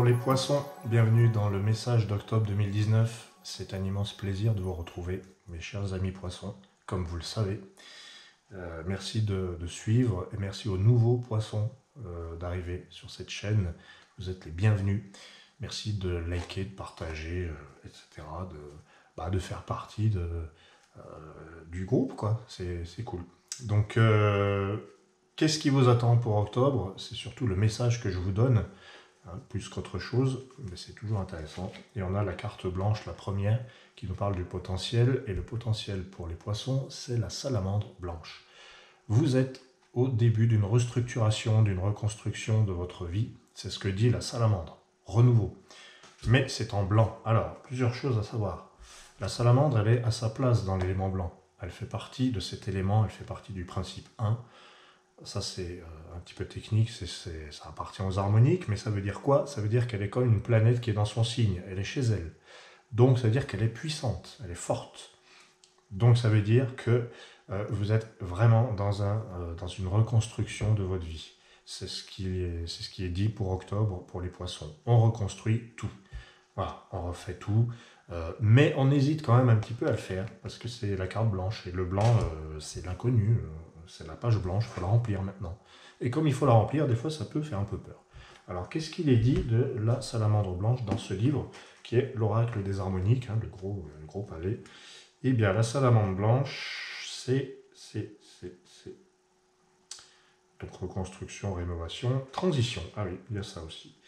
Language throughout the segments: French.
Bonjour les poissons, bienvenue dans le message d'octobre 2019. C'est un immense plaisir de vous retrouver, mes chers amis poissons, comme vous le savez. Merci de suivre et merci aux nouveaux poissons d'arriver sur cette chaîne. Vous êtes les bienvenus. Merci de liker, de partager, etc. De faire partie du groupe, quoi. C'est cool. Donc, qu'est-ce qui vous attend pour octobre? C'est surtout le message que je vous donne. Plus qu'autre chose, mais c'est toujours intéressant. Et on a la carte blanche, la première, qui nous parle du potentiel. Et le potentiel pour les poissons, c'est la salamandre blanche. Vous êtes au début d'une restructuration, d'une reconstruction de votre vie. C'est ce que dit la salamandre. Renouveau. Mais c'est en blanc. Alors, plusieurs choses à savoir. La salamandre, elle est à sa place dans l'élément blanc. Elle fait partie de cet élément, elle fait partie du principe 1. Ça, c'est un petit peu technique, ça appartient aux harmoniques, mais ça veut dire quoi? Ça veut dire qu'elle est comme une planète qui est dans son signe, elle est chez elle. Donc, ça veut dire qu'elle est puissante, elle est forte. Donc, ça veut dire que vous êtes vraiment dans une reconstruction de votre vie. C'est ce qui est dit pour octobre, pour les poissons. On reconstruit tout. Voilà, on refait tout. Mais on hésite quand même un petit peu à le faire, parce que c'est la carte blanche, et le blanc, c'est l'inconnu. C'est la page blanche, il faut la remplir maintenant. Et comme il faut la remplir, des fois ça peut faire un peu peur. Alors qu'est-ce qu'il est dit de la salamandre blanche dans ce livre, qui est l'oracle des harmoniques, le gros palais? Eh bien, la salamandre blanche, c'est donc reconstruction, rénovation, transition. Ah oui, il y a ça aussi.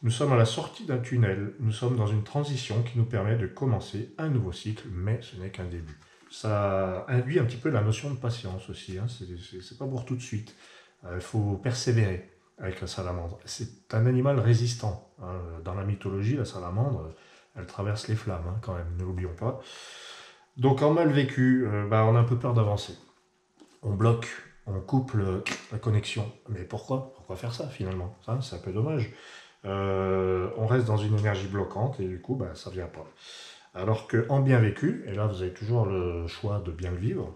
Nous sommes à la sortie d'un tunnel, nous sommes dans une transition qui nous permet de commencer un nouveau cycle, mais ce n'est qu'un début. Ça induit un petit peu la notion de patience aussi, c'est pas pour tout de suite. Il faut persévérer avec la salamandre. C'est un animal résistant. Dans la mythologie, la salamandre, elle traverse les flammes quand même, ne l'oublions pas. Donc en mal vécu, on a un peu peur d'avancer. On bloque, on coupe la connexion. Mais pourquoi? Pourquoi faire ça finalement? C'est un peu dommage. On reste dans une énergie bloquante et du coup, ça ne vient pas. Alors qu'en bien vécu, et là vous avez toujours le choix de bien le vivre,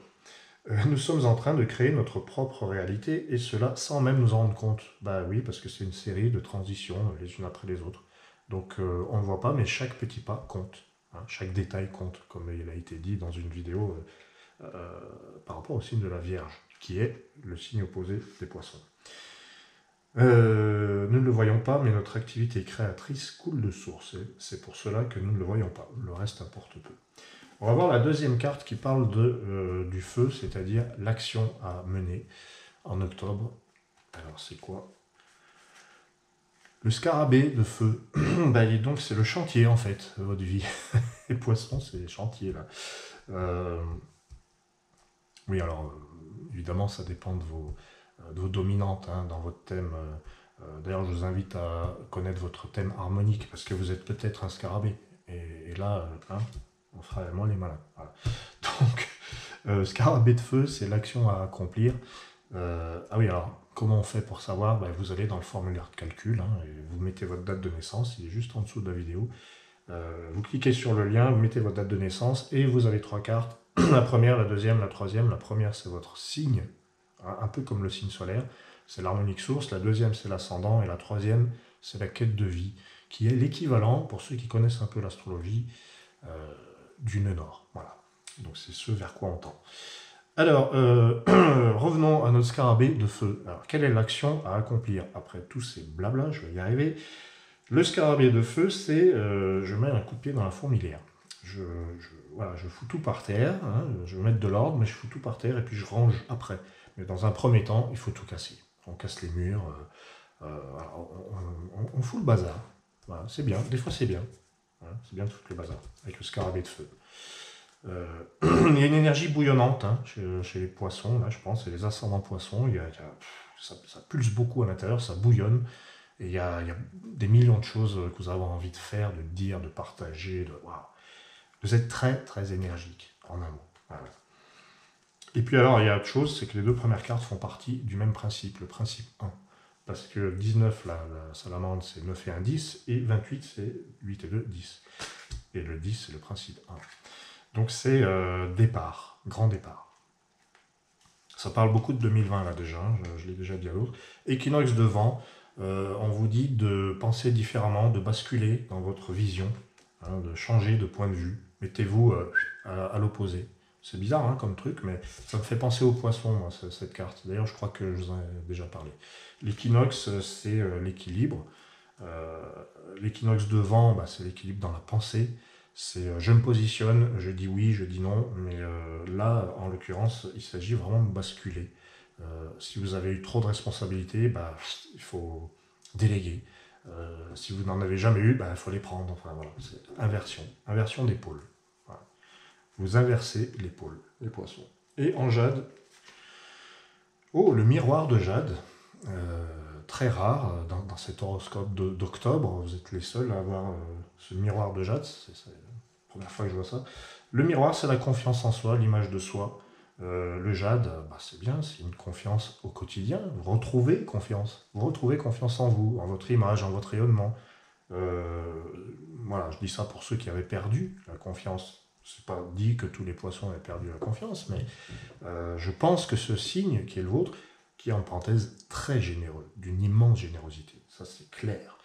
nous sommes en train de créer notre propre réalité, et cela sans même nous en rendre compte. Bah oui, parce que c'est une série de transitions les unes après les autres. Donc on ne voit pas, mais chaque petit pas compte. Chaque détail compte, comme il a été dit dans une vidéo par rapport au signe de la Vierge, qui est le signe opposé des poissons. Nous ne le voyons pas, mais notre activité créatrice coule de source. C'est pour cela que nous ne le voyons pas. Le reste importe peu. On va voir la deuxième carte qui parle du feu, c'est-à-dire l'action à mener en octobre. Alors, c'est quoi? Le scarabée de feu. Donc, c'est le chantier, en fait, de votre vie. Les poissons, c'est les chantiers, là. Oui, alors, évidemment, ça dépend de vos dominantes dans votre thème. D'ailleurs, je vous invite à connaître votre thème harmonique, parce que vous êtes peut-être un scarabée. Et là, on fera moins les malins. Voilà. Donc, scarabée de feu, c'est l'action à accomplir. Ah oui, alors, comment on fait pour savoir? Vous allez dans le formulaire de calcul, et vous mettez votre date de naissance, il est juste en dessous de la vidéo. Vous cliquez sur le lien, vous mettez votre date de naissance, et vous avez 3 cartes. La première, la deuxième, la troisième. La première, c'est votre signe, un peu comme le signe solaire. C'est l'harmonique source. La deuxième, c'est l'ascendant. Et la troisième, c'est la quête de vie, qui est l'équivalent, pour ceux qui connaissent un peu l'astrologie, du nœud nord. Voilà. Donc c'est ce vers quoi on tend. Alors, revenons à notre scarabée de feu. Alors, quelle est l'action à accomplir? Après tous ces blabla, je vais y arriver. Le scarabée de feu, c'est je mets un coup de pied dans la fourmilière. Je fous tout par terre, je veux mettre de l'ordre, mais je fous tout par terre et puis je range après. Mais dans un premier temps, il faut tout casser. On casse les murs, on fout le bazar. Voilà, c'est bien, des fois c'est bien. C'est bien de foutre le bazar avec le scarabée de feu. Il y a une énergie bouillonnante chez les poissons, là je pense, et les ascendants poissons, ça pulse beaucoup à l'intérieur, ça bouillonne. Et il y a des millions de choses que vous avez envie de faire, de dire, de partager. Waouh. Vous êtes très, très énergique, en un mot. Voilà. Et puis alors, il y a autre chose, c'est que les deux premières cartes font partie du même principe, le principe 1. Parce que 19, la salamandre, c'est 9 et 1, 10, et 28, c'est 8 et 2, 10. Et le 10, c'est le principe 1. Donc c'est départ, grand départ. Ça parle beaucoup de 2020 là déjà, je l'ai déjà dit à l'autre. Équinoxe de vent, On vous dit de penser différemment, de basculer dans votre vision, hein, de changer de point de vue. Mettez-vous à l'opposé. C'est bizarre hein, comme truc, mais ça me fait penser au poisson, moi, cette carte. D'ailleurs, je crois que je vous en ai déjà parlé. L'équinoxe, c'est l'équilibre. L'équinoxe de vent, bah, c'est l'équilibre dans la pensée. C'est je me positionne, je dis oui, je dis non, mais là, en l'occurrence, il s'agit vraiment de basculer. Si vous avez eu trop de responsabilités, bah, il faut déléguer. Si vous n'en avez jamais eu, bah, il faut les prendre. Enfin, voilà, c'est inversion. Inversion des pôles. Voilà. Vous inversez les pôles, les poissons. Et en jade, oh, le miroir de jade. Très rare dans cet horoscope d'octobre. Vous êtes les seuls à avoir ce miroir de jade. C'est la première fois que je vois ça. Le miroir, c'est la confiance en soi, l'image de soi. Le jade, bah, c'est bien, c'est une confiance au quotidien. Vous retrouvez confiance. Vous retrouvez confiance en vous, en votre image, en votre rayonnement. Voilà, je dis ça pour ceux qui avaient perdu la confiance. C'est pas dit que tous les poissons avaient perdu la confiance, mais je pense que ce signe qui est le vôtre, qui est en parenthèse très généreux, d'une immense générosité. Ça, c'est clair.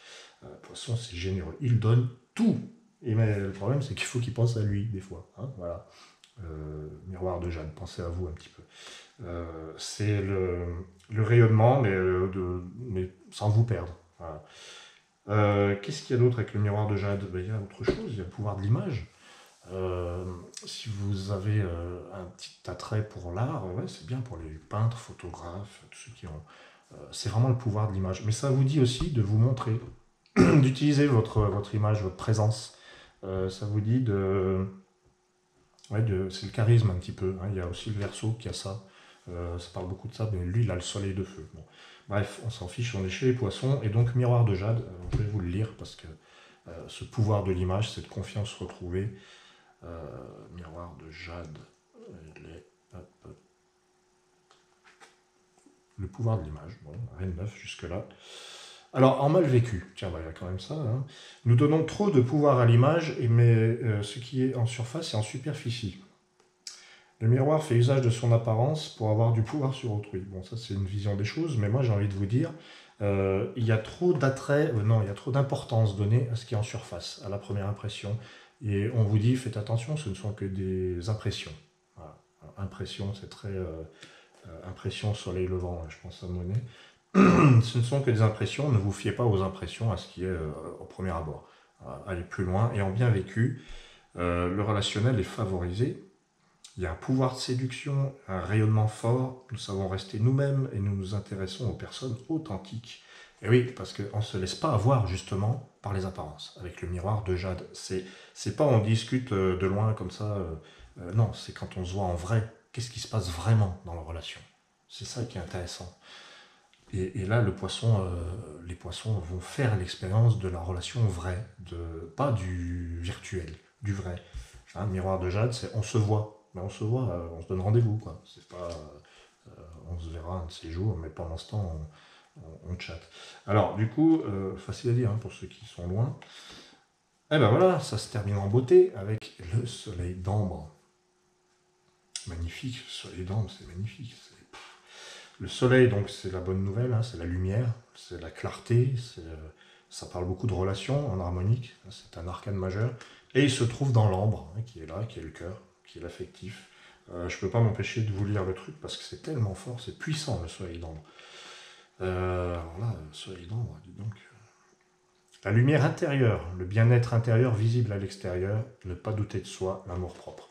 Poisson, c'est généreux. Il donne tout. Et mais le problème, c'est qu'il faut qu'il pense à lui, des fois. Hein, voilà. Miroir de Jeanne, pensez à vous un petit peu. C'est le rayonnement, mais sans vous perdre. Voilà. Qu'est-ce qu'il y a d'autre avec le miroir de Jade? Ben, il y a autre chose, il y a le pouvoir de l'image. Si vous avez un petit attrait pour l'art, ouais, c'est bien pour les peintres, photographes, tous ceux qui ont... c'est vraiment le pouvoir de l'image. Mais ça vous dit aussi de vous montrer, d'utiliser votre image, votre présence. Ça vous dit de... Ouais, c'est le charisme un petit peu. Hein. Il y a aussi le Verseau qui a ça. Ça parle beaucoup de ça, mais lui, il a le soleil de feu. Bon. Bref, on s'en fiche, on est chez les poissons. Et donc, miroir de jade, je vais vous le lire parce que ce pouvoir de l'image, cette confiance retrouvée, miroir de jade, le pouvoir de l'image, bon, rien de neuf jusque-là. Alors, en mal vécu, tiens, bah, il y a quand même ça. Hein. Nous donnons trop de pouvoir à l'image, mais ce qui est en surface est en superficie. Le miroir fait usage de son apparence pour avoir du pouvoir sur autrui. Bon, ça c'est une vision des choses, mais moi j'ai envie de vous dire, il y a trop d'attrait, non, il y a trop d'importance donnée à ce qui est en surface, à la première impression. Et on vous dit, faites attention, ce ne sont que des impressions. Voilà. Impression, c'est très... impression, soleil levant, je pense à Monet. Ce ne sont que des impressions, ne vous fiez pas aux impressions, à ce qui est au premier abord. Allez plus loin, et en bien vécu, le relationnel est favorisé. Il y a un pouvoir de séduction, un rayonnement fort, nous savons rester nous-mêmes et nous nous intéressons aux personnes authentiques. Et oui, parce qu'on ne se laisse pas avoir justement par les apparences, avec le miroir de jade. C'est pas on discute de loin comme ça, non, c'est quand on se voit en vrai, qu'est-ce qui se passe vraiment dans la relation. C'est ça qui est intéressant. Et là, les poissons vont faire l'expérience de la relation vraie, pas du virtuel, du vrai. Hein, miroir de jade, c'est on se voit. Mais on se voit, on se donne rendez-vous, quoi. C'est pas, on se verra un de ces jours, mais pendant ce temps, on chatte. Alors, du coup, facile à dire hein, pour ceux qui sont loin. Eh ben voilà, ça se termine en beauté avec le soleil d'ambre. Magnifique, le soleil d'ambre, c'est magnifique. Le soleil, donc, c'est la bonne nouvelle, hein, c'est la lumière, c'est la clarté, ça parle beaucoup de relations en harmonique, c'est un arcane majeur. Et il se trouve dans l'ambre, hein, qui est là, qui est le cœur, qui est l'affectif. Je ne peux pas m'empêcher de vous lire le truc parce que c'est tellement fort, c'est puissant le soleil d'ambre. Alors là, le soleil d'ambre, dis donc. La lumière intérieure, le bien-être intérieur visible à l'extérieur, ne pas douter de soi, l'amour propre.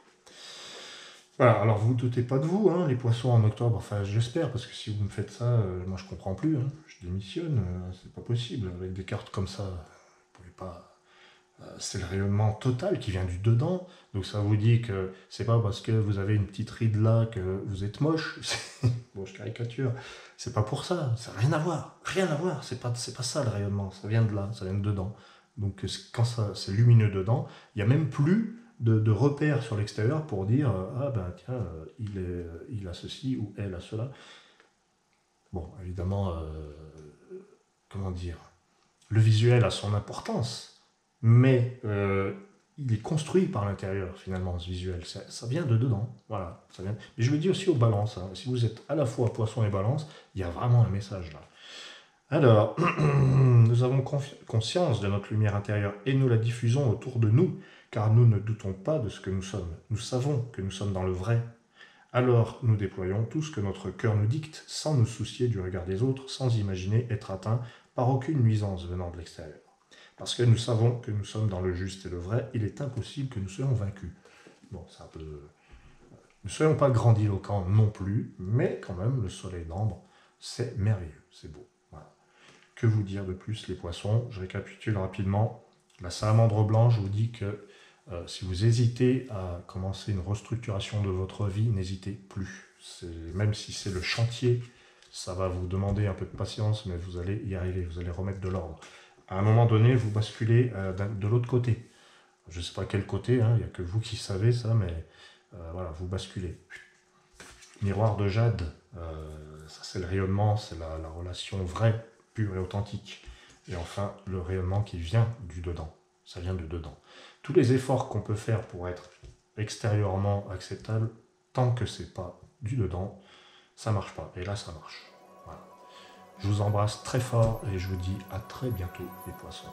Voilà, alors vous ne doutez pas de vous, hein, les poissons en octobre, enfin j'espère, parce que si vous me faites ça, moi je comprends plus, hein, je démissionne, c'est pas possible, avec des cartes comme ça, vous pouvez pas... c'est le rayonnement total qui vient du dedans. Donc ça vous dit que c'est pas parce que vous avez une petite ride là que vous êtes moche. Bon, je caricature. C'est pas pour ça. Ça n'a rien à voir. Rien à voir. C'est pas ça le rayonnement. Ça vient de là. Ça vient de dedans. Donc quand c'est lumineux dedans, il n'y a même plus de repères sur l'extérieur pour dire ah ben tiens, il a ceci ou elle a cela. Bon, évidemment, comment dire, le visuel a son importance. Mais il est construit par l'intérieur, finalement, ce visuel. Ça vient de dedans. Voilà, ça vient... Mais je le dis aussi aux balances. Hein. Si vous êtes à la fois poisson et balance, il y a vraiment un message là. Alors, nous avons conscience de notre lumière intérieure et nous la diffusons autour de nous, car nous ne doutons pas de ce que nous sommes. Nous savons que nous sommes dans le vrai. Alors, nous déployons tout ce que notre cœur nous dicte, sans nous soucier du regard des autres, sans imaginer être atteints par aucune nuisance venant de l'extérieur. Parce que nous savons que nous sommes dans le juste et le vrai, il est impossible que nous soyons vaincus. Bon, c'est un peu... Ne soyons pas grandiloquents non plus, mais quand même, le soleil d'ambre, c'est merveilleux, c'est beau. Voilà. Que vous dire de plus, les poissons? Je récapitule rapidement. La salamandre blanche vous dit que si vous hésitez à commencer une restructuration de votre vie, n'hésitez plus. Même si c'est le chantier, ça va vous demander un peu de patience, mais vous allez y arriver, vous allez remettre de l'ordre. À un moment donné, vous basculez de l'autre côté. Je ne sais pas quel côté, hein, il n'y a que vous qui savez ça, mais voilà, vous basculez. Miroir de jade, ça c'est le rayonnement, c'est la relation vraie, pure et authentique. Et enfin, le rayonnement qui vient du dedans. Ça vient de dedans. Tous les efforts qu'on peut faire pour être extérieurement acceptable, tant que c'est pas du dedans, ça marche pas. Et là, ça marche. Voilà. Je vous embrasse très fort et je vous dis à très bientôt, les poissons.